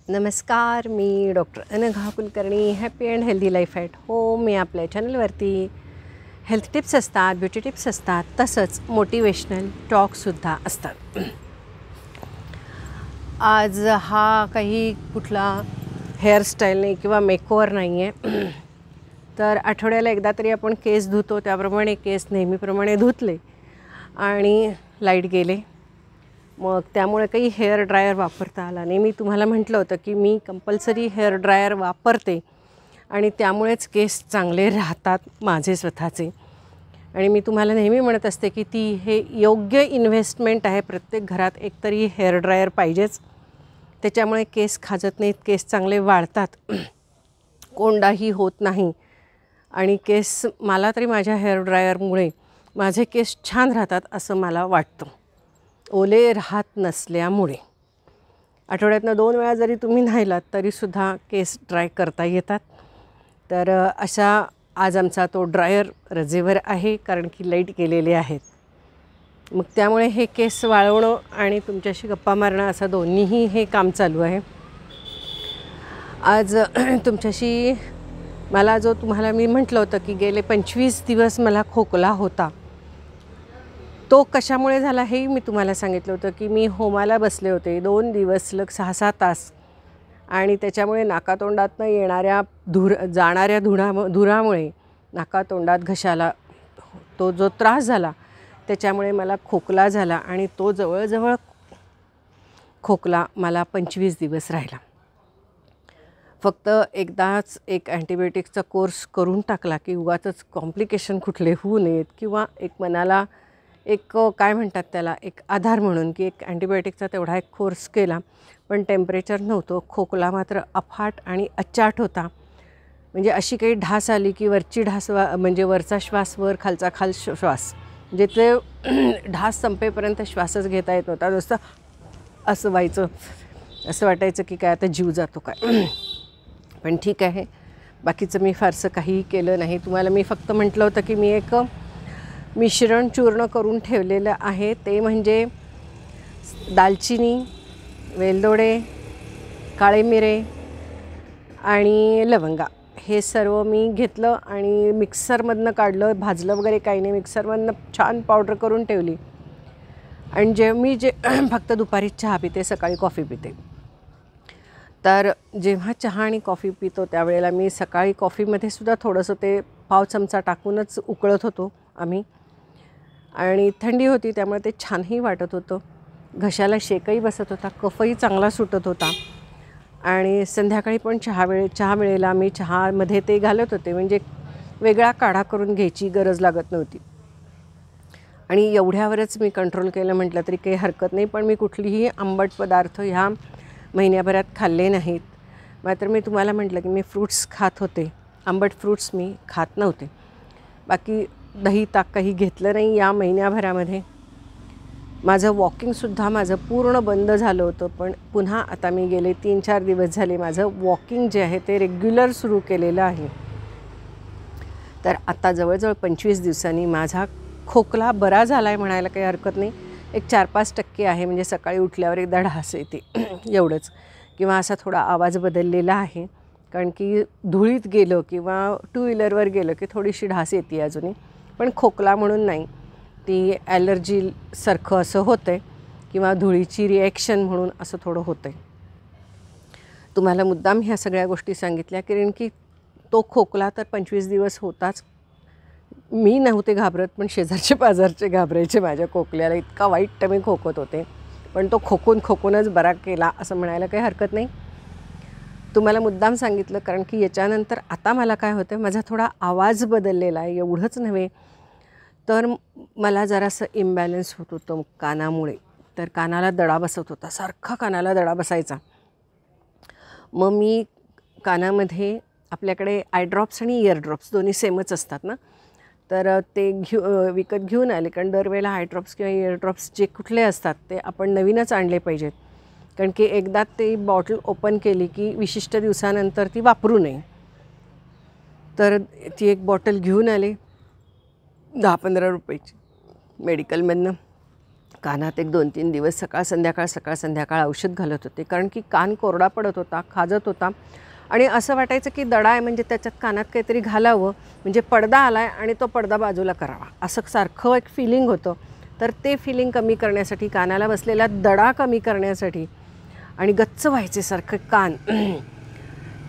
नमस्कार, मी doctor Anagha Kulkarni. Happy and healthy life at home या आपल्या चॅनलवरती हेल्थ टिप्स असतात, ब्युटी टिप्स असतात, तसंच मोटिवेशनल टॉकसुद्धा असतात. आज हा काही कुठला हेअरस्टाईल नाही किंवा मेकओव्हर नाही आहे, तर आठवड्याला एकदा तरी आपण केस धुतो, त्याप्रमाणे केस नेहमीप्रमाणे धुतले आणि लाईट गेले. मग त्यामुळे काही हेअर ड्रायर वापरता आला नाही. मी तुम्हाला म्हटलं होतं की मी कंपल्सरी हेअर ड्रायर वापरते आणि त्यामुळेच केस चांगले राहतात माझे स्वतःचे. आणि मी तुम्हाला नेहमी म्हणत असते की ती हे योग्य इन्व्हेस्टमेंट आहे. प्रत्येक घरात एकतरी हेअर ड्रायर पाहिजेच. त्याच्यामुळे केस खाजत नाहीत, केस चांगले वाढतात, कोंडाही होत नाही आणि केस मला तरी माझ्या हेअर ड्रायरमुळे माझे केस छान राहतात असं मला वाटतं, ओले राहत नसल्यामुळे. आठवड्यातनं 2 वेळा जरी तुम्ही न्हायलात तरीसुद्धा केस ड्राय करता येतात. तर अशा आज आमचा तो ड्रायर रजेवर आहे, कारण की लाईट गेलेले आहेत. मग त्यामुळे हे केस वाळवणं आणि तुमच्याशी गप्पा मारणं असं दोन्हीही हे काम चालू आहे. आज तुमच्याशी मला जो तुम्हाला मी म्हटलं होतं की गेले 25 दिवस मला खोकला होता, तो कशामुळे झाला हेही मी तुम्हाला सांगितलं होतं की मी होमाला बसले होते 2 दिवस सलग 6-6 तास आणि त्याच्यामुळे नाकातोंडातनं येणाऱ्या जाणाऱ्या धुरामुळे नाकातोंडात घशाला तो जो त्रास झाला त्याच्यामुळे मला खोकला झाला आणि तो जवळजवळ खोकला मला 25 दिवस राहिला. फक्त एकदाच एक अँटीबायोटिक्सचा कोर्स करून टाकला की उगाचच कॉम्प्लिकेशन कुठले होऊ नयेत, किंवा एक मनाला एक काय म्हणतात त्याला एक आधार म्हणून की एक अँटीबायोटिकचा तेवढा एक कोर्स केला. पण टेम्परेचर नव्हतं, खोकला मात्र अफाट आणि अचाट होता. म्हणजे अशी काही ढास आली की वरची ढास म्हणजे वरचा श्वास वर, खालचा खाल श्वास, म्हणजे ते ढास संपेपर्यंत श्वासच घेता येत नव्हता. नुसतं असं व्हायचं, असं वाटायचं की काय आता जीव जातो काय. पण ठीक आहे, बाकीचं मी फारसं काहीही केलं नाही. तुम्हाला मी फक्त म्हटलं होतं की मी एक मिश्रण चूर्ण करून ठेवलेलं आहे. ते म्हणजे दालचिनी, वेलदोडे, काळे मिरे आणि लवंगा, हे सर्व मी घेतलं आणि मिक्सरमधनं काढलं. भाजलं वगैरे काही नाही, मिक्सरमधनं छान पावडर करून ठेवली. आणि मी फक्त दुपारी चहा पिते, सकाळी कॉफी पिते. तर जेव्हा चहा आणि कॉफी पितो त्यावेळेला मी सकाळी कॉफीमध्ये सुद्धा थोडंसं ते पाव चमचा टाकूनच उकळत होतो आम्ही. आणि थंडी होती त्यामुळे ते छानही वाटत होतं, घशाला शेकही बसत होता, कफही चांगला सुटत होता. आणि संध्याकाळी पण चहा वेळेला मी चहामध्ये ते घालत होते, म्हणजे वेगळा काढा करून घ्यायची गरज लागत नव्हती. आणि एवढ्यावरच मी कंट्रोल केलं म्हटलं तरी काही हरकत नाही. पण मी कुठलीही आंबट पदार्थ ह्या महिन्याभरात खाल्ले नाहीत. मात्र मी तुम्हाला म्हटलं की मी फ्रूट्स खात होते, आंबट फ्रूट्स मी खात नव्हते. बाकी दही ताक काही घेतलं नाही या महिन्याभरामध्ये. माझं वॉकिंगसुद्धा माझं पूर्ण बंद झालं होतं, पण पुन्हा आता मी गेले 3-4 दिवस झाले माझं वॉकिंग जे आहे ते रेग्युलर सुरू केलेलं आहे. तर आता जवळजवळ 25 दिवसांनी माझा खोकला बरा झाला आहे म्हणायला काही हरकत नाही. एक 4-5% आहे, म्हणजे सकाळी उठल्यावर एकदा ढास येते एवढंच, किंवा असा थोडा आवाज बदललेला आहे. कारण की धुळीत गेलं किंवा 2 व्हीलरवर गेलं की थोडीशी ढास येते अजूनही, पण खोकला म्हणून नाही, ती ॲलर्जीसारखं असं होतं आहे किंवा धुळीची रिॲक्शन म्हणून असं थोडं होतं आहे. तुम्हाला मुद्दाम ह्या सगळ्या गोष्टी सांगितल्या कारण की तो खोकला तर 25 दिवस होताच. मी नव्हते घाबरत, पण शेजारचे पाजारचे घाबरायचे माझ्या खोकल्याला. इतका वाईट मी खोकत होते, पण तो खोकूनच बरा केला असं म्हणायला काही हरकत नाही. तुम्हाला मुद्दाम सांगितलं कारण की याच्यानंतर आता मला काय होतं, माझा थोडा आवाज बदललेला आहे. एवढंच नव्हे तर मला जरासं इम्बॅलन्स होत होतं कानामुळे. तर कानाला दडा बसत होता, सारखा कानाला दडा बसायचा. मग मी कानामध्ये आपल्याकडे आय ड्रॉप्स आणि इयर ड्रॉप्स दोन्ही सेमच असतात ना, तर ते विकत घेऊन आले. कारण दरवेळेला आय ड्रॉप्स किंवा इयर ड्रॉप्स जे कुठले असतात ते आपण नवीनच आणले पाहिजेत, कारण की एकदा ते बॉटल ओपन केली की विशिष्ट दिवसानंतर ती वापरू नये. तर ती एक बॉटल घेऊन आले 10-15 रुपयाची मेडिकलमधनं. कानात एक 2-3 दिवस सकाळ संध्याकाळ औषध घालत होते, कारण की कान कोरडा पडत होता, खाजत होता आणि असं वाटायचं की दडा आहे म्हणजे त्याच्यात कानात काहीतरी घालावं, म्हणजे पडदा आला आहे आणि तो पडदा बाजूला करावा, असं सारखं एक फिलिंग होतं. तर ते फिलिंग कमी करण्यासाठी, कानाला बसलेला दडा कमी करण्यासाठी आणि गच्च व्हायचे सारखं कान.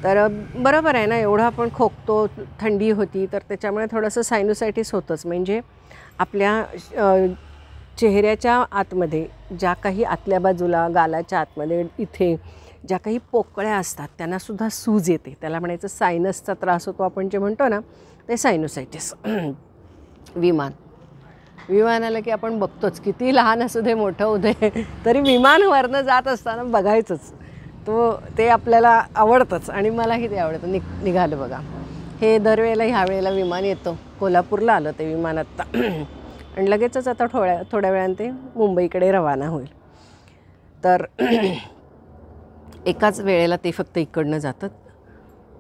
तर बरोबर आहे ना, एवढं आपण खोकतो, थंडी होती, तर त्याच्यामुळे थोडंसं सायनुसायटिस होतंच. म्हणजे आपल्या चेहऱ्याच्या आतमध्ये ज्या काही आतल्या बाजूला, गालाच्या आतमध्ये इथे ज्या काही पोकळ्या असतात त्यांनासुद्धा सूज येते. त्याला म्हणायचं सायनसचा त्रास होतो आपण जे म्हणतो ना, ते सायनुसायटिस. विमान आलं की आपण बघतोच, किती लहान असू दे मोठं होऊ दे, तरी विमान वरनं जात असताना बघायचंच. ते आपल्याला आवडतंच आणि मलाही ते आवडतं. निघालं बघा, हे दरवेळेला ह्या वेळेला विमान येतं. कोल्हापूरला आलं ते विमान आत्ता आणि लगेचच आता थोड्या वेळाने ते मुंबईकडे रवाना होईल. तर एकाच वेळेला ते फक्त इकडनं जातात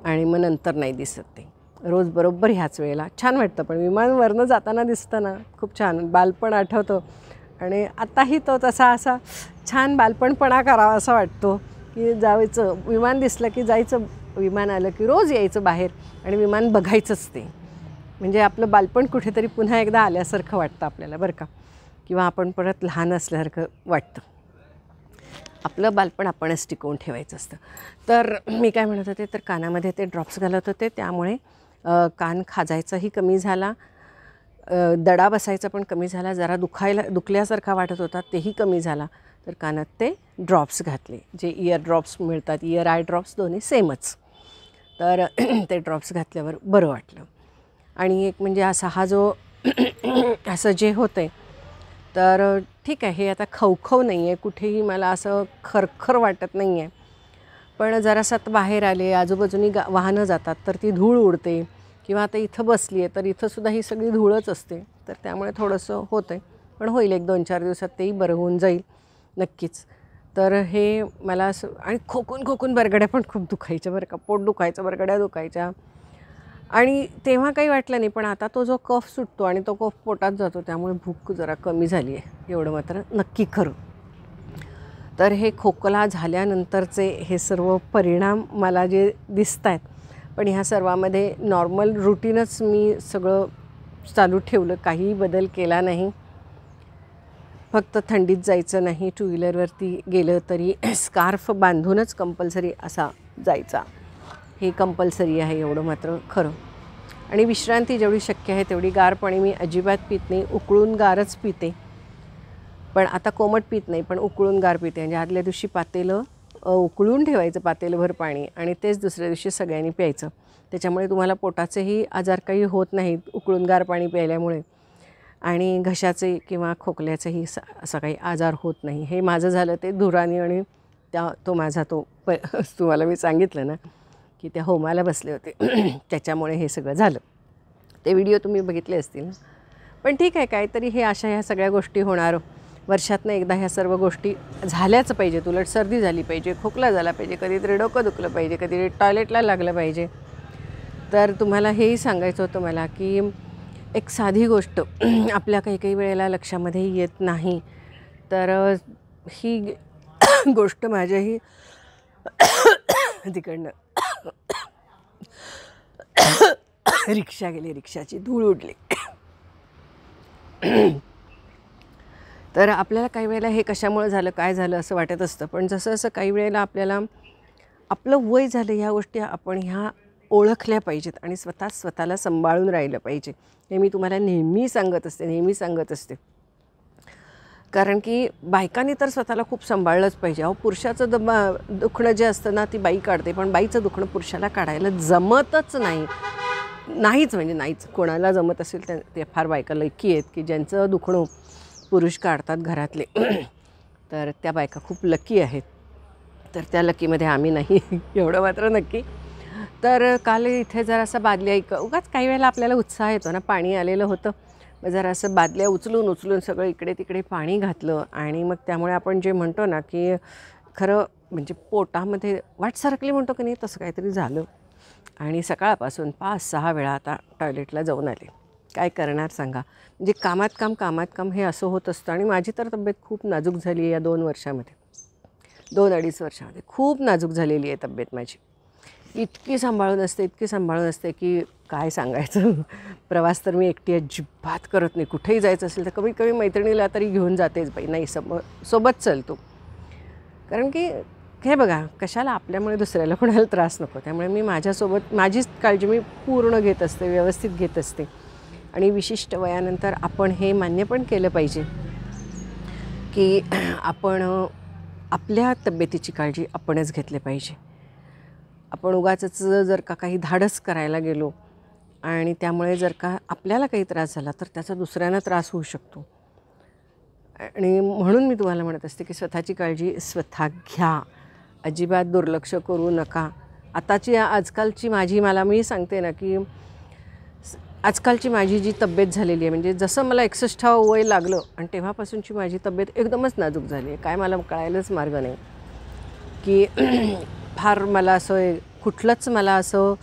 आणि मग नंतर नाही दिसत ते. रोज बरोबर ह्याच वेळेला छान वाटतं. पण विमानवरनं जाताना दिसतं ना, खूप छान बालपण आठवतं आणि आत्ताही तो असा छान बालपणपणा करावा असा वाटतो की जायचं, विमान दिसलं की जायचं, विमान आलं की रोज यायचं बाहेर आणि विमान बघायचंच ते. म्हणजे आपलं बालपण कुठेतरी पुन्हा एकदा आल्यासारखं वाटतं आपल्याला बरं का, किंवा आपण परत लहान असल्यासारखं वाटतं. आपलं बालपण आपणच टिकवून ठेवायचं असतं. तर मी काय म्हणत होते, तर कानामध्ये ते ड्रॉप्स घालत होते, त्यामुळे कान खाजायचाही कमी झाला, दडा बसायचा पण कमी झाला, जरा दुखल्यासारखा वाटत होता तेही कमी झाला. तर कानात ते ड्रॉप्स घातले, जे इयर ड्रॉप्स मिळतात, इयर आय ड्रॉप्स दोन्ही सेमच. तर ते ड्रॉप्स घातल्यावर बरं वाटलं. आणि एक म्हणजे हा जो असं जे होतं आहे, तर ठीक आहे, हे आता खवखव नाही आहे, कुठेही मला असं खरखर वाटत नाही आहे. पण जरासं बाहेर आले, आजूबाजूनी वाहनं जातात तर ती धूळ उडते, किंवा आता इथं बसली आहे तर इथंसुद्धा ही सगळी धूळच असते. तर त्यामुळे थोडंसं होतं आहे, पण होईल 1-2-4 दिवसात तेही बरं होऊन जाईल नक्कीच. तर हे मला असं, आणि खोकून बरगड्या पण खूप दुखायच्या बरं का, पोट दुखायचं, बरगड्या दुखायच्या. आणि तेव्हा काही वाटलं नाही, पण आता तो जो कफ सुटतो आणि तो कफ पोटात जातो त्यामुळे भूक जरा कमी झाली आहे, एवढं मात्र नक्की खरं. तर हे खोकला झाल्यानंतरचे हे सर्व परिणाम मला जे दिसत आहेत, पण ह्या सर्वामध्ये नॉर्मल रुटीनच मी सगळं चालू ठेवलं, काहीही बदल केला नाही. फक्त थंडीत जायचं नाही, टू व्हीलरवरती गेलं तरी स्कार्फ बांधूनच कंपल्सरी असा जायचा, हे कंपल्सरी आहे, एवढं मात्र खरं. आणि विश्रांती जेवढी शक्य आहे तेवढी. गार पाणी मी अजिबात पित नाही, उकळून गारच पिते, पण आता कोमट पित नाही, पण उकळून गार पिते. म्हणजे आदल्या दिवशी पातेलं उकळून ठेवायचं, पातेलभर पाणी, आणि तेच दुसऱ्या दिवशी सगळ्यांनी प्यायचं. त्याच्यामुळे तुम्हाला पोटाचेही आजार काही होत नाहीत उकळून गार पाणी प्यायल्यामुळे, आणि घशाचे किंवा खोकल्याचेही असा काही आजार होत नाही. हे माझं झालं ते धुराने, आणि तो माझा तुम्हाला मी सांगितलं ना की त्या होमाला बसले होते त्याच्यामुळे हे सगळं झालं. ते व्हिडिओ तुम्ही बघितले असतील. पण ठीक आहे, काहीतरी हे ह्या सगळ्या गोष्टी होणार. वर्षातनं एकदा ह्या सर्व गोष्टी झाल्याच पाहिजेत. उलट सर्दी झाली पाहिजे, खोकला झाला पाहिजे, कधीतरी डोकं दुखलं पाहिजे, कधीतरी टॉयलेटला लागलं पाहिजे. तर तुम्हाला हेही सांगायचं होतं मला की एक साधी गोष्ट आपल्या काही वेळेला लक्षामध्ये येत नाही. तर ही गोष्ट माझ्याही तिकडनं रिक्षा गेली, रिक्षाची धूळ उडली. तर आपल्याला काही वेळेला हे कशामुळे झालं, काय झालं असं वाटत असतं. पण जसं काही वेळेला आपल्याला आपलं वय झालं, ह्या गोष्टी आपण ह्या ओळखल्या पाहिजेत आणि स्वतःला सांभाळून राहिलं पाहिजे. हे मी तुम्हाला नेहमी सांगत असते. कारण की बायकांनी तर स्वतःला खूप सांभाळलंच पाहिजे. पुरुषाचं दुखणं जे असतं ना, ती बाई काढते, पण बाईचं दुखणं पुरुषाला काढायला जमतच नाहीच. म्हणजे नाहीच. कोणाला जमत असेल ते फार बायका लकी आहेत की ज्यांचं दुखणं पुरुष काढतात घरातले. तर त्या बायका खूप लकी आहेत. तर त्या लकीमध्ये आम्ही नाही, एवढं मात्र नक्की. तर काल इथे जरासा बादल्या उगाच काही वेळेला आपल्याला उत्साह येतो ना, पाणी आलेलं होतं, मग जरासं बादल्या उचलून सगळं इकडे तिकडे पाणी घातलं. आणि मग त्यामुळे आपण जे म्हणतो ना की खरं म्हणजे पोटामध्ये वाट सरकली म्हणतो की नाही, तसं काहीतरी झालं. आणि सकाळपासून 5-6 वेळा आता टॉयलेटला जाऊन आले. काय करणार सांगा. म्हणजे कामात काम हे असं होत असतं. आणि माझी तर तब्येत खूप नाजूक झाली आहे या 2 वर्षामध्ये, 2-2.5 वर्षामध्ये खूप नाजूक झालेली आहे तब्येत माझी. इतकी सांभाळून असते की काय सांगायचं. प्रवास तर मी एकटी अजिबात करत नाही. कुठेही जायचं असेल तर कमीत कमी मैत्रिणीला तरी घेऊन जातेच बाई, नाही सोबत चल तू. कारण की हे बघा, कशाला आपल्यामुळे दुसऱ्याला कोणाला त्रास नको. त्यामुळे मी माझ्यासोबत माझीच काळजी मी पूर्ण घेत असते, व्यवस्थित घेत असते. आणि विशिष्ट वयानंतर आपण हे मान्य पण केलं पाहिजे की आपण आपल्या तब्येतीची काळजी आपणच घेतली पाहिजे. आपण उगाचच जर का काही धाडस करायला गेलो आणि त्यामुळे जर का आपल्याला काही त्रास झाला तर त्याचा दुसऱ्यांना त्रास होऊ शकतो. आणि म्हणून मी तुम्हाला म्हणत असते की स्वतःची काळजी स्वतः घ्या, अजिबात दुर्लक्ष करू नका. आजकालची मी सांगते ना की आजकालची माझी जी तब्येत झालेली आहे, म्हणजे जसं मला 61 वय लागलं आणि तेव्हापासूनची माझी तब्येत एकदमच नाजूक झाली आहे. काय मला कळायलाच मार्ग नाही की फार मला असं कुठलंच मला असं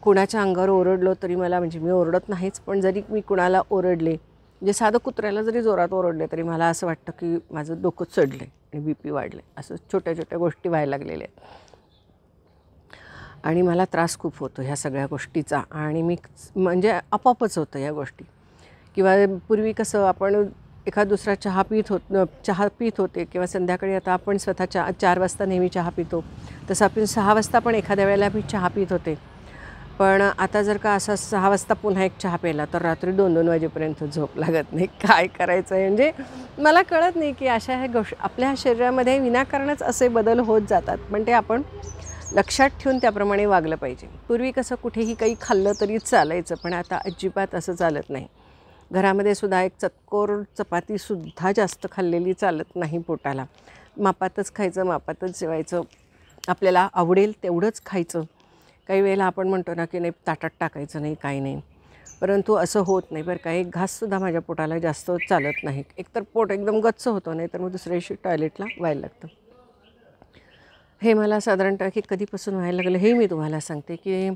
कुणाच्या अंगावर ओरडलो तरी मला, म्हणजे मी ओरडत नाहीच, पण जरी मी कुणाला ओरडले, म्हणजे साधं कुत्र्याला जरी जोरात ओरडले तरी मला असं वाटतं की माझं डोकं चढलं आहे आणि BP वाढलं आहे. असं छोट्या छोट्या गोष्टी व्हायला लागलेल्या आहेत. आणि मला त्रास खूप होतो ह्या सगळ्या गोष्टीचा. आणि मी म्हणजे आपोआपच होतं या गोष्टी. किंवा पूर्वी कसं आपण एखाद दुसरा चहा पीत होते किंवा संध्याकाळी आता आपण स्वतः 4 वाजता नेहमी चहा पितो, तसं आपण 6 वाजता पण एखाद्या वेळेला मी चहा पीत होते. पण आता जर का असा 6 वाजता पुन्हा एक चहा प्यायला तर रात्री 2-2 वाजेपर्यंत झोप लागत नाही. काय करायचं आहे म्हणजे मला कळत नाही की अशा ह्या आपल्या शरीरामध्ये विनाकारणच असे बदल होत जातात. पण ते आपण लक्षात ठेवून त्याप्रमाणे वागलं पाहिजे. पूर्वी कसं कुठेही काही खाल्लं तरी चालायचं, पण आता अजिबात असं चालत नाही. घरामध्ये सुद्धा एक चतकोर चपातीसुद्धा जास्त खाल्लेली चालत नाही पोटाला. मापातच खायचं, मापातच जेवायचं, आपल्याला आवडेल तेवढंच खायचं. काही वेळेला आपण म्हणतो ना की नाही ताटात टाकायचं नाही, काही नाही, परंतु असं होत नाही बरं का. एक घाससुद्धा माझ्या पोटाला जास्त चालत नाही. एकतर पोट एकदम गच्च होतं, नाही तर मग दुसऱ्या दिवशी टॉयलेटला व्हायला लागतं. हे मला साधारणतः की कधीपासून व्हायला लागलं हे मी तुम्हाला सांगते की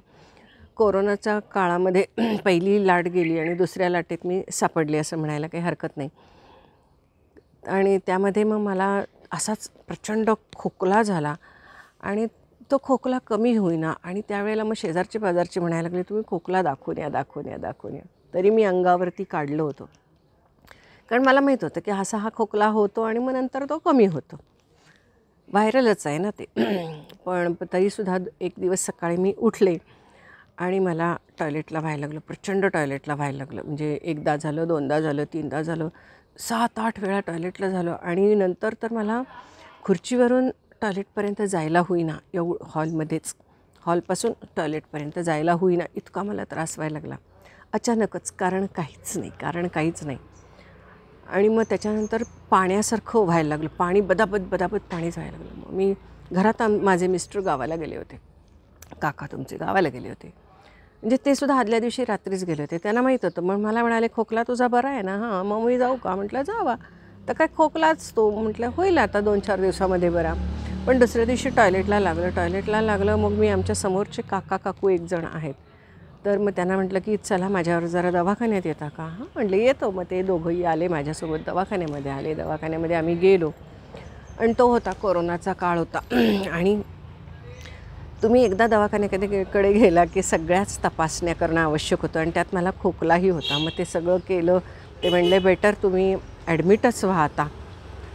कोरोनाच्या काळामध्ये पहिली लाट गेली आणि दुसऱ्या लाटेत मी सापडले असं म्हणायला काही हरकत नाही. आणि त्यामध्ये मग मला असाच प्रचंड खोकला झाला आणि तो खोकला कमी होईना. आणि त्यावेळेला मग शेजारचे पाजारचे म्हणायला लागले, तुम्ही खोकला दाखवून या. तरी मी अंगावरती काढलं होतं, कारण मला माहीत होतं की हा खोकला होतो आणि मग नंतर तो कमी होतो. व्हायरलच आहे ना ते. पण तरीसुद्धा एक दिवस सकाळी मी उठले आणि मला टॉयलेटला व्हायला लागलं, प्रचंड टॉयलेटला व्हायला लागलं. म्हणजे एकदा झालं, दोनदा झालं, तीनदा झालं, 7-8 वेळा टॉयलेटला झालं. आणि नंतर तर मला खुर्चीवरून टॉयलेटपर्यंत जायला होईना, हॉलमध्येच, हॉलपासून टॉयलेटपर्यंत जायला होईना, इतका मला त्रास व्हायला लागला अचानकच. कारण काहीच नाही. आणि मग त्याच्यानंतर पाण्यासारखं व्हायला लागलं, पाणी बदाबद पाणी जायला लागलं. मग मी घरात माझे मिस्टर गावाला गेले होते, काका तुमचे गावाला गेले होते, म्हणजे ते सुद्धा आदल्या दिवशी रात्रीच गेले होते. त्यांना माहीत होतं. मग मला म्हणाले, खोकला तुझा बरा आहे ना? हां. मग मी जाऊ का? म्हटलं जावा. तर काय खोकलाच तो. म्हटलं होईल आता 2-4 दिवसामध्ये बरा. पण दुसऱ्या दिवशी टॉयलेटला लागलं. मग मी आमच्या समोरचे काकू एक जण आहेत, तर मग त्यांना म्हटलं की चला माझ्यावर जरा दवाखान्यात येता का? हां म्हटलं येतो. मग ते दोघंही आले माझ्यासोबत, दवाखान्यामध्ये आम्ही गेलो. आणि तो होता कोरोनाचा काळ होता. आणि तुम्ही एकदा दवाखान्याकडे गेला की सगळ्याच तपासण्या करणं आवश्यक होतं. आणि त्यात मला खोकलाही होता. मग ते सगळं केलं. ते म्हणले बेटर तुम्ही ॲडमिटच व्हा आता.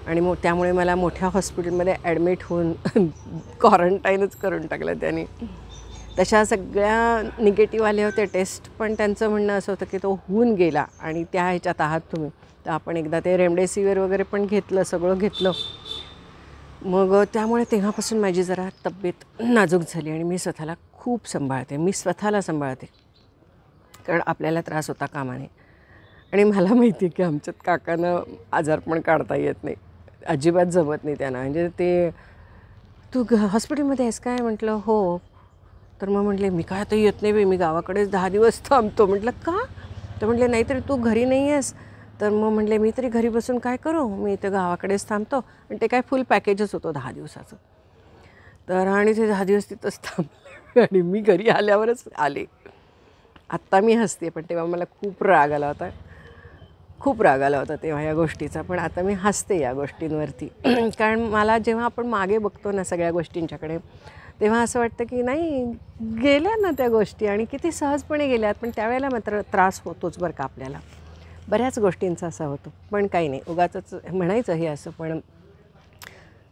आणि मग त्यामुळे मला मोठ्या हॉस्पिटलमध्ये ॲडमिट होऊन क्वारंटाईनच करून टाकलं त्यांनी. तशा सगळ्या निगेटिव्ह आल्या होत्या टेस्ट, पण त्यांचं म्हणणं असं होतं की तो होऊन गेला आणि त्या ह्याच्यात आहात तुम्ही. तर आपण एकदा ते रेमडेसिवीर वगैरे पण घेतलं, सगळं घेतलं. मग त्यामुळे तेव्हापासून माझी जरा तब्येत नाजूक झाली आणि मी स्वतःला खूप सांभाळते. कारण आपल्याला त्रास होता कामा नये. आणि मला माहिती आहे की आमच्यात काकांना आजारपण काढता येत नाही, अजिबात जमत नाही त्यांना. म्हणजे ते तू हॉस्पिटलमध्ये आहेस काय? म्हटलं हो. तर मग म्हटले मी काय आता येत नाही बाई, मी गावाकडेच 10 दिवस थांबतो. म्हटलं का? तर म्हटले नाहीतरी तू घरी नाही आहेस. तर मग म्हटले मी तरी घरी बसून काय करू, मी इथं गावाकडेच थांबतो. आणि ते काय फुल पॅकेजच होतं 10 दिवसाचं. तर आणि ते 10 दिवस तिथंच थांबले आणि मी घरी आल्यावरच आले. आत्ता मी हसते, पण तेव्हा मला खूप राग आला होता. खूप राग आला होता तेव्हा या गोष्टीचा. पण आता मी हसते या गोष्टींवरती. कारण मला जेव्हा आपण मागे बघतो ना सगळ्या गोष्टींच्याकडे, तेव्हा असं वाटतं की नाही, गेल्या ना त्या गोष्टी आणि किती सहजपणे गेल्यात. पण त्यावेळेला मात्र त्रास होतोच बरं का आपल्याला. बऱ्याच गोष्टींचा असा होतो. पण काही नाही, उगाचच म्हणायचं हे असं. पण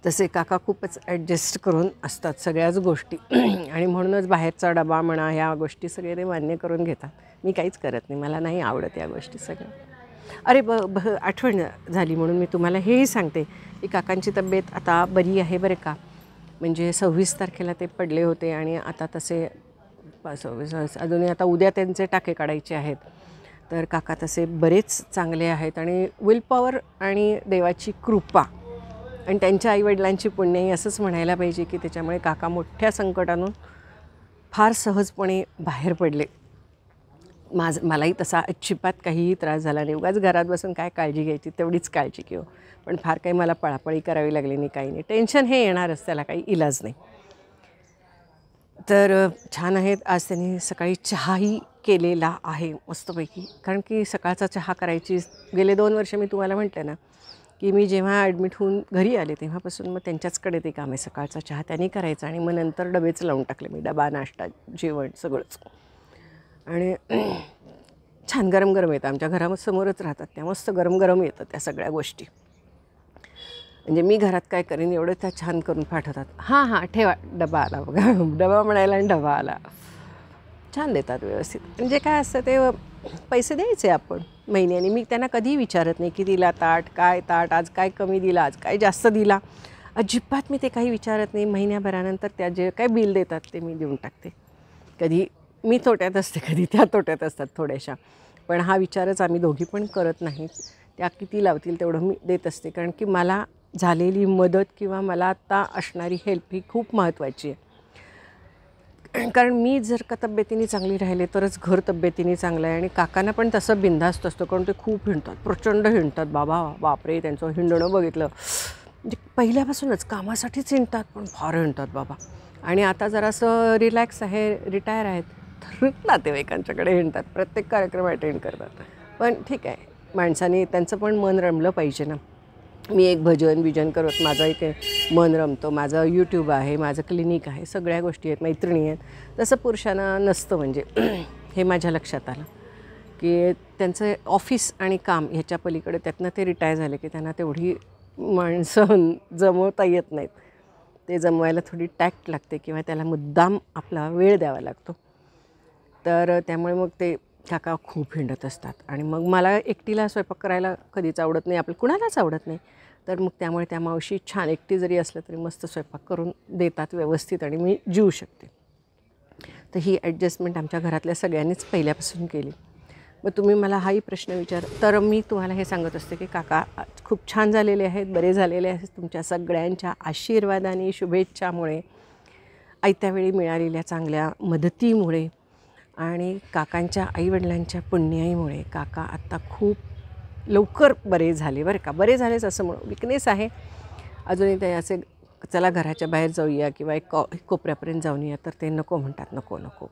तसे काका खूपच ॲडजस्ट करून असतात सगळ्याच गोष्टी. आणि म्हणूनच बाहेरचा डबा म्हणा, ह्या गोष्टी सगळे ते मान्य करून घेतात. मी काहीच करत नाही, मला नाही आवडत या गोष्टी सगळ्या. अरे आठवण झाली म्हणून मी तुम्हाला हेही सांगते की काकांची तब्येत आता बरी आहे बरं का. म्हणजे 26 तारखेला ते पडले होते आणि आता तसे 26 अजूनही, आता उद्या त्यांचे टाके काढायचे आहेत. तर काका तसे बरेच चांगले आहेत आणि विल पॉवर आणि देवाची कृपा आणि त्यांच्या आईवडिलांची पुण्याई असंच म्हणायला पाहिजे की त्याच्यामुळे काका मोठ्या संकटातून फार सहजपणे बाहेर पडले. मलाही तसा अजिबात काहीही त्रास झाला नाही. उगाच घरात बसून काय काळजी घ्यायची, तेवढीच काळजी घेऊ. पण फार काही मला पळापळी करावी लागली नाही, काही नाही. टेन्शन हे येणारच, त्याला काही इलाज नाही. तर छान आहेत. आज त्यांनी सकाळी चहाही केलेला आहे मस्तपैकी. कारण की सकाळचा चहा करायची गेले 2 वर्ष मी तुम्हाला म्हटलं ना की मी जेव्हा ॲडमिट होऊन घरी आले तेव्हापासून मग त्यांच्याचकडे ते काम आहे. सकाळचा चहा त्यांनी करायचा आणि मग नंतर डबेच लावून टाकले मी, डबा, नाश्ता, जेवण सगळंच. आणि छान गरम गरम येतं. आमच्या घरासमोरच राहतात त्या, मस्त गरम गरम येतं त्या सगळ्या गोष्टी. म्हणजे मी घरात काय करेन एवढं त्या छान करून पाठवतात. हां ठेवा, डबा आला बघा. डबा म्हणायला आणि डबा आला. छान देतात व्यवस्थित. म्हणजे काय असतं ते पैसे द्यायचे आपण महिन्याने. मी त्यांना कधीही विचारत नाही की दिला ताट, आज काय कमी दिला, आज काय जास्त दिला. अजिबात मी ते काही विचारत नाही. महिन्याभरानंतर त्या जे काय बिल देतात ते मी देऊन टाकते. कधी मी तोट्यात असते, कधी त्या तोट्यात असतात थोड्याशा. पण हा विचारच आम्ही दोघी पण करत नाहीत. त्या किती लावतील तेवढं मी देत असते. कारण की मला झालेली मदत किंवा मला आत्ता असणारी हेल्प ही खूप महत्त्वाची आहे. कारण मी जर का तब्येतीने चांगली राहिले तरच घर तब्येतीने चांगलं आहे. आणि काकांना पण तसं बिनधास्त असतं, कारण ते खूप हिंडतात, प्रचंड हिंडतात बाबा. बापरे, त्यांचं हिंडणं बघितलं म्हणजे पहिल्यापासूनच कामासाठीच हिंडतात, पण फार हिंडतात बाबा. आणि आता जरासं रिलॅक्स आहे, रिटायर आहेत, तर नातेवाईकांच्याकडे हिंडतात, प्रत्येक कार्यक्रम अटेंड करतात. पण ठीक आहे, माणसाने त्यांचं पण मन रमलं पाहिजे ना. मी एक भजन करत माझं एक मन रमतं. माझं यूट्यूब आहे, माझं क्लिनिक आहे, सगळ्या गोष्टी आहेत, मैत्रिणी आहेत. तसं पुरुषांना नसतं. म्हणजे हे माझ्या लक्षात आलं की त्यांचं ऑफिस आणि काम ह्याच्या पलीकडे त्यातनं ते रिटायर झाले की त्यांना तेवढी माणसं जमवता येत नाहीत. ते जमवायला थोडी टॅक्ट लागते किंवा त्याला मुद्दाम आपला वेळ द्यावा लागतो. तर त्यामुळे मग ते काका खूप हिंडत असतात. आणि मग मला एकटीला स्वयंपाक करायला कधीच आवडत नाही, आपलं कुणालाच आवडत नाही. तर मग त्यामुळे त्या मावशी छान, एकटी जरी असलं तरी मस्त स्वयंपाक करून देतात व्यवस्थित आणि मी जेवू शकते. तर ही ॲडजस्टमेंट आमच्या घरातल्या सगळ्यांनीच पहिल्यापासून केली. मग तुम्ही मला हाही प्रश्न विचार, तर मी तुम्हाला हे सांगत असते की काका खूप छान झालेले आहेत, बरे झालेले आहेत. तुमच्या सगळ्यांच्या आशीर्वादाने, शुभेच्छामुळे, आयत्या वेळी मिळालेल्या चांगल्या मदतीमुळे आणि काकांच्या आईवडिलांच्या पुण्याईमुळे काका आत्ता खूप लवकर बरे झाले बरं का. बरे झालेच असं म्हणून, विकनेस आहे अजूनही ते असे, चला घराच्या बाहेर जाऊया किंवा एक कोपऱ्यापर्यंत जाऊन या, तर ते नको म्हणतात, नको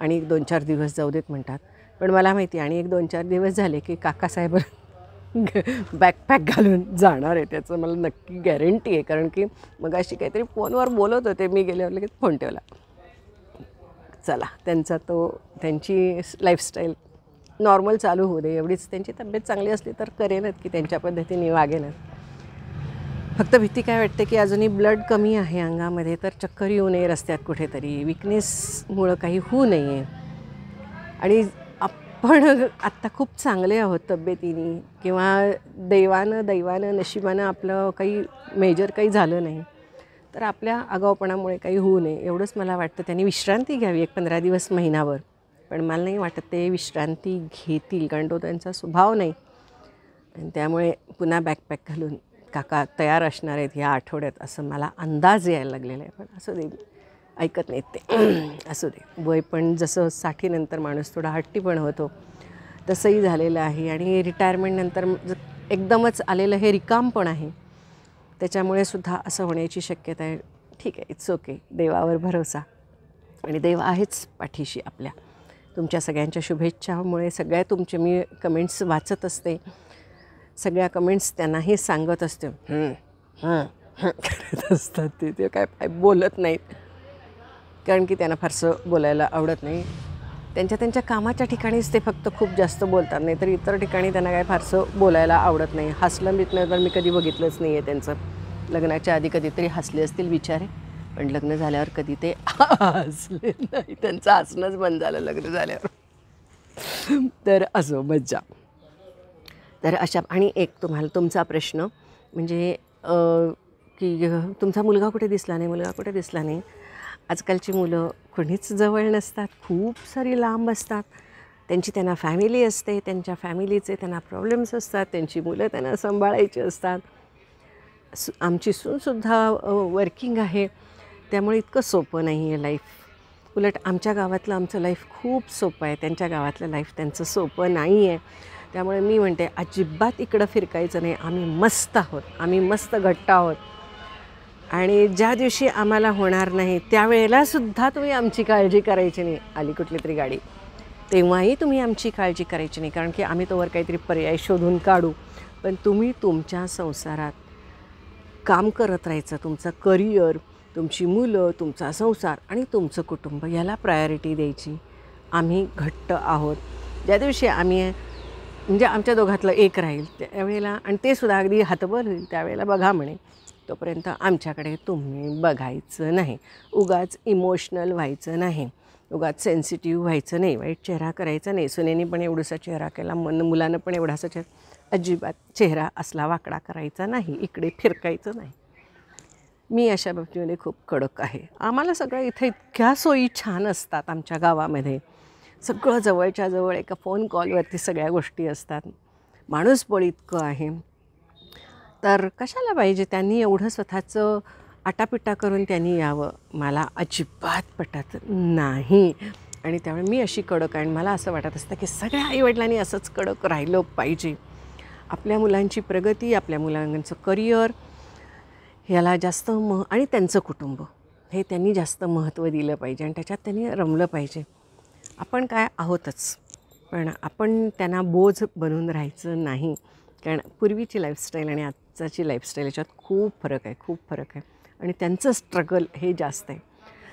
आणि 1-2-4 दिवस जाऊ देत म्हणतात. पण मला माहिती आहे आणि 1-2-4 दिवस झाले की काकासाहेब बॅकपॅक घालून जाणार आहे, त्याचं मला नक्की गॅरंटी आहे. कारण की मग अशी काहीतरी फोनवर बोलत होते, मी गेल्यावर लगेच फोन ठेवला. चला, त्यांची लाईफस्टाईल नॉर्मल चालू होऊ दे, एवढीच. त्यांची तब्येत चांगली असली तर करेनच की त्यांच्या पद्धतीने वागेनच. फक्त भीती काय वाटते की अजूनही ब्लड कमी आहे अंगामध्ये, तर चक्कर येऊ नये रस्त्यात कुठेतरी, विकनेसमुळं काही होऊ नये. आणि आपण आत्ता खूप चांगले आहोत तब्येतीने, किंवा दैवानं नशिबानं आपलं काही मेजर काही झालं नाही, तर आपल्या आगाऊपणामुळे काही होऊ नये एवढंच मला वाटतं. त्यांनी विश्रांती घ्यावी 1-15 दिवस, महिनाभर. पण मला नाही वाटत ते विश्रांती घेतील, कारण तो त्यांचा स्वभाव नाही. आणि त्यामुळे पुन्हा बॅकपॅक घालून काका तयार असणार आहेत ह्या आठवड्यात, असं मला अंदाज यायला लागलेला आहे. पण असं दे, ऐकत नाहीत ते. असू दे, वय पण जसं 60नंतर माणूस थोडा हट्टी पण होतो, तसंही झालेलं आहे. आणि रिटायरमेंटनंतर एकदमच आलेलं हे रिकाम पण आहे, त्याच्यामुळे सुद्धा असं होण्याची शक्यता आहे. ठीक आहे, इट्स ओके. देवावर भरोसा, आणि देव आहेच पाठीशी आपल्या. तुमच्या सगळ्यांच्या शुभेच्छामुळे सगळ्या तुमचे मी कमेंट्स वाचत असते, सगळ्या कमेंट्स त्यांनाही सांगत असते. करत असतात ते काय बोलत नाहीत, कारण की त्यांना फारसं बोलायला आवडत नाही. त्यांच्या कामाच्या ठिकाणीच ते फक्त खूप जास्त बोलतात, नाही तर इतर ठिकाणी त्यांना काय फारसं बोलायला आवडत नाही. हसलं बितलं तर मी कधी बघितलंच नाही आहे त्यांचं. लग्नाच्या आधी कधीतरी हसले असतील बिचारे, पण लग्न झाल्यावर कधी ते हसले नाही. त्यांचं हसणंच बंद झालं लग्न झाल्यावर. तर असो मज्जा. तर अशा. आणि एक तुम्हाला तुमचा प्रश्न म्हणजे की तुमचा मुलगा कुठे दिसला नाही. आजकालची मुलं कोणीच जवळ नसतात, खूप सारी लांब असतात. त्यांना फॅमिली असते, त्यांच्या फॅमिलीचे त्यांना प्रॉब्लेम्स असतात, त्यांची मुलं त्यांना सांभाळायची असतात. आमची सूनसुद्धा वर्किंग आहे, त्यामुळे इतकं सोपं नाही आहे लाईफ. उलट आमच्या गावातलं आमचं लाईफ खूप सोपं आहे, त्यांच्या गावातलं लाईफ त्यांचं सोपं नाही आहे. त्यामुळे मी म्हणते अजिबात इकडं फिरकायचं नाही. आम्ही मस्त आहोत, आम्ही मस्त घट्ट आहोत. आणि ज्या दिवशी आम्हाला होणार नाही त्यावेळेलासुद्धा तुम्ही आमची काळजी करायची नाही. आली कुठली तरी गाडी, तेव्हाही तुम्ही आमची काळजी करायची नाही, कारण की आम्ही तोवर काहीतरी पर्याय शोधून काढू. पण तुम्ही तुमच्या संसारात काम करत राहायचं. तुमचं करिअर, तुमची मुलं, तुमचा संसार आणि तुमचं कुटुंब याला प्रायोरिटी द्यायची. आम्ही घट्ट आहोत. ज्या दिवशी आम्ही म्हणजे आमच्या दोघातलं एक राहील त्यावेळेला, आणि ते सुद्धा अगदी हातभर होईल त्यावेळेला बघा म्हणे. तोपर्यंत आमच्याकडे तुम्ही बघायचं नाही, उगाच इमोशनल व्हायचं नाही, उगाच सेन्सिटिव्ह व्हायचं नाही, वाईट चेहरा करायचा नाही. सुनेनी पण एवढासा चेहरा केला, मुलानं पण एवढासा अजिबात चेहरा असला वाकडा करायचा नाही, इकडे फिरकायचं नाही. मी अशा बाबतीमध्ये खूप कडक आहे. आम्हाला सगळं इथे इतक्या सोयी छान असतात आमच्या गावामध्ये. सगळं जवळच्या जवळ एका फोन कॉलवरती सगळ्या गोष्टी असतात. माणूसबळ इतकं आहे, तर कशाला पाहिजे त्यांनी एवढं स्वतःचं आटापिटा करून त्यांनी यावं. मला अजिबात पटत नाही. आणि त्यामुळे मी अशी कडक आहे. आणि मला असं वाटत असतं की सगळ्या आईवडिलांनी असंच कडक राहिलं पाहिजे. आपल्या मुलांची प्रगती, आपल्या मुलांचं करिअर ह्याला जास्त आणि त्यांचं कुटुंब हे त्यांनी जास्त महत्त्व दिलं पाहिजे आणि त्याच्यात त्यांनी रमलं पाहिजे. आपण काय आहोतच, पण आपण त्यांना बोझ बनून राहायचं नाही. कारण पूर्वीची लाईफस्टाईल आणि आजची लाईफस्टाईल याच्यात खूप फरक आहे. आणि त्यांचं स्ट्रगल हे जास्त आहे.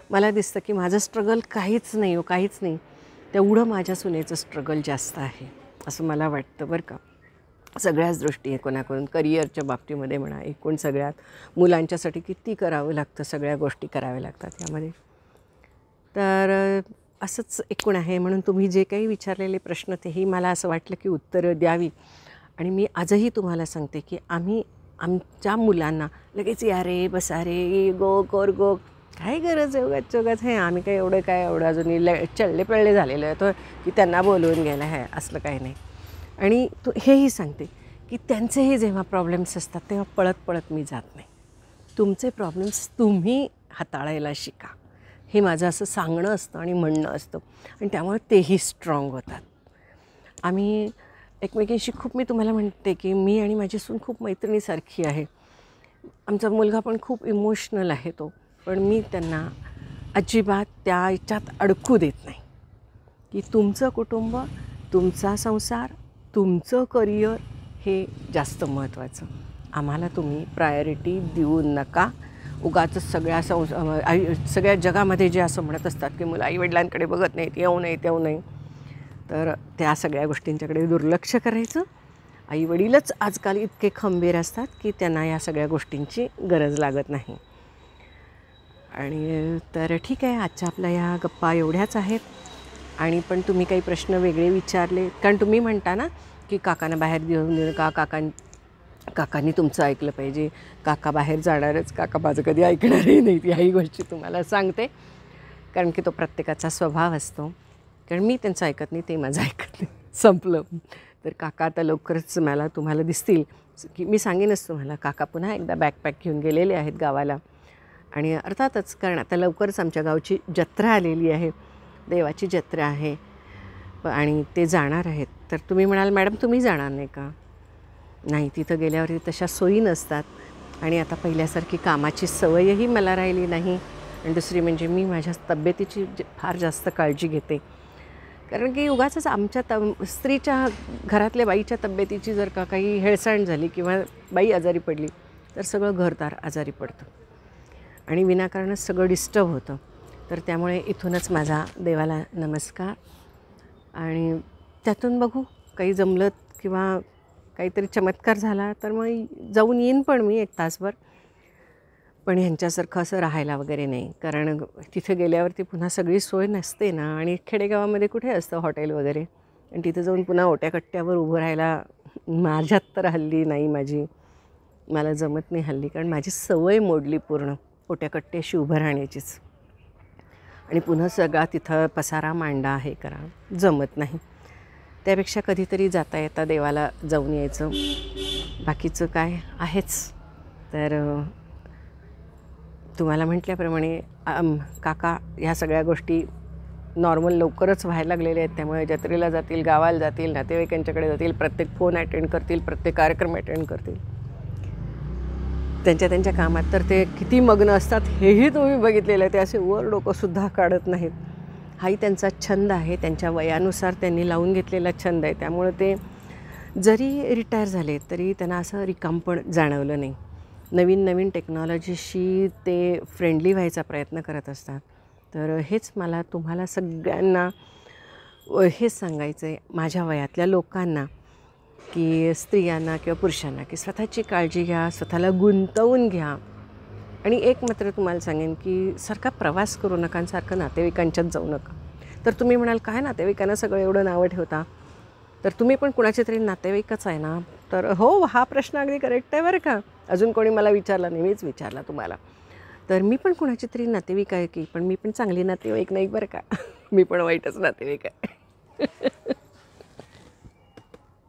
मला दिसतं की माझं स्ट्रगल काहीच नाही. तेवढं माझ्या सुनेचं स्ट्रगल जास्त आहे असं मला वाटतं बरं का. सगळ्याच दृष्टी आहे, कोणाकडून करिअरच्या बाबतीमध्ये म्हणा, एकूण सगळ्यात मुलांच्यासाठी किती करावं लागतं, सगळ्या गोष्टी कराव्या लागतात यामध्ये. तर असंच एकूण आहे. म्हणून तुम्ही जे काही विचारलेले प्रश्न तेही मला असं वाटलं की उत्तरं द्यावी. आणि मी आजही तुम्हाला सांगते की आम्ही आमच्या मुलांना लगेच या रे बसा रे गो कर गो, काय गरज आहे उगाच हे आम्ही काय एवढं अजून चळले पळले झालेलं आहे तो की त्यांना बोलवून घ्यायला आहे असलं काही नाही. आणि हेही सांगते की त्यांचेही जेव्हा प्रॉब्लेम्स असतात तेव्हा पळत मी जात नाही. तुमचे प्रॉब्लेम्स तुम्ही हाताळायला शिका, हे माझं असं सांगणं असतं आणि म्हणणं असतं. आणि त्यामुळे तेही स्ट्रॉंग होतात. आम्ही एकमेकींशी खूप, मी तुम्हाला म्हणते की मी आणि माझी सून खूप मैत्रिणीसारखी आहे. आमचा मुलगा पण खूप इमोशनल आहे तो, पण मी त्यांना अजिबात त्या याच्यात अडकू देत नाही की तुमचं कुटुंब, तुमचा संसार, तुमचं करिअर हे जास्त महत्त्वाचं. आम्हाला तुम्ही प्रायोरिटी देऊ नका. उगाच सगळ्या जगामध्ये जे असं म्हणत असतात की मुलं आईवडिलांकडे बघत नाहीत, येऊ नये, तर त्या सगळ्या गोष्टींच्याकडे दुर्लक्ष करायचं. आईवडीलच आजकाल इतके खंबीर असतात की त्यांना या सगळ्या गोष्टींची गरज लागत नाही. आणि तर ठीक आहे, आजच्या आपल्या ह्या गप्पा एवढ्याच आहेत. आणि पण तुम्ही काही प्रश्न वेगळे विचारले, कारण तुम्ही म्हणता ना की काकांना बाहेर घेऊन देऊ नका, काकांनी तुमचं ऐकलं पाहिजे, काका बाहेर जाणारच, काका माझं कधी ऐकणारही नाहीत. याही गोष्टी तुम्हाला सांगते, कारण की तो प्रत्येकाचा स्वभाव असतो. कारण मी त्यांचं ऐकत नाही, ते माझं ऐकत नाही, संपलं. तर काका आता लवकरच तुम्हाला दिसतील की मी सांगेनच तुम्हाला. काका पुन्हा एकदा बॅकपॅक घेऊन गेलेले आहेत गावाला. आणि अर्थातच कारण आता लवकरच आमच्या गावची जत्रा आलेली आहे, देवाची जत्रा आहे आणि ते जाणार आहेत. तर तुम्ही म्हणाल मॅडम तुम्ही जाणार नाही का? नाही, तिथं गेल्यावरती तशा सोयी नसतात आणि आता पहिल्यासारखी कामाची सवयही मला राहिली नाही. आणि दुसरी म्हणजे मी माझ्या तब्येतीची फार जास्त काळजी घेते, कारण की उगाचच आमच्या स्त्रीच्या घरातल्या बाईच्या तब्येतीची जर का काही हेळसांड झाली किंवा बाई आजारी पडली तर सगळं घरदार आजारी पडतं आणि विनाकारणच सगळं डिस्टर्ब होतं. तर त्यामुळे इथूनच माझा देवाला नमस्कार. आणि त्यातून बघू काही जमलं किंवा काहीतरी चमत्कार झाला तर मग जाऊन येईन पण मी 1 तासभर. पण ह्यांच्यासारखं असं राहायला वगैरे नाही, कारण तिथे गेल्यावरती पुन्हा सगळी सोय नसते ना. आणि खेडेगावामध्ये कुठे असतं हॉटेल वगैरे, आणि तिथे जाऊन पुन्हा ओट्या कट्ट्यावर उभं राहायला माझ्यात तर हल्ली नाही, मला जमत नाही हल्ली, कारण माझी सवय मोडली पूर्ण ओट्या कट्ट्याशी उभं राहण्याचीच. आणि पुन्हा सगळा तिथं पसारा मांडा हे करा, जमत नाही. त्यापेक्षा कधीतरी जाता येता देवाला जाऊन यायचं, बाकीचं काय आहेच. तर तुम्हाला म्हटल्याप्रमाणे काका ह्या सगळ्या गोष्टी नॉर्मल लवकरच व्हायला लागलेल्या आहेत. त्यामुळे जत्रेला जातील, गावाला जातील, नातेवाईकांच्याकडे जातील, प्रत्येक फोन अटेंड करतील, प्रत्येक कार्यक्रम अटेंड करतील. त्यांच्या कामात तर ते किती मग्न असतात हेही तुम्ही बघितलेलं आहे. ते असे वर डोकंसुद्धा काढत नाहीत. हाही त्यांचा छंद आहे, त्यांच्या वयानुसार त्यांनी लावून घेतलेला छंद आहे. त्यामुळं ते जरी रिटायर झाले तरी त्यांना असं रिकामपण जाणवलं नाही. नवीन टेक्नॉलॉजीशी ते फ्रेंडली व्हायचा प्रयत्न करत असतात. तर हेच मला तुम्हाला सगळ्यांना हेच सांगायचं आहे, माझ्या वयातल्या लोकांना, की स्त्रियांना किंवा पुरुषांना, की स्वतःची काळजी घ्या, स्वतःला गुंतवून घ्या. आणि एक मात्र तुम्हाला सांगेन, की सारखा प्रवास करू नका आणि सारखं नातेवाईकांच्यात जाऊ नका. तर तुम्ही म्हणाल काय नातेवाईकांना सगळं एवढं नावं ठेवता, तर तुम्ही पण कुणाचे तरी नातेवाईकच आहे ना. तर हो, हा प्रश्न अगदी करेक्ट आहे बरं का. अजून कोणी मला विचारला नाही, मीच विचारला तुम्हाला. तर मी पण कुणाची तरी नातेवाईक आहे की, पण मी पण चांगली नातेवाईक नाही बरं का. मी पण वाईटच नातेवाईक आहे.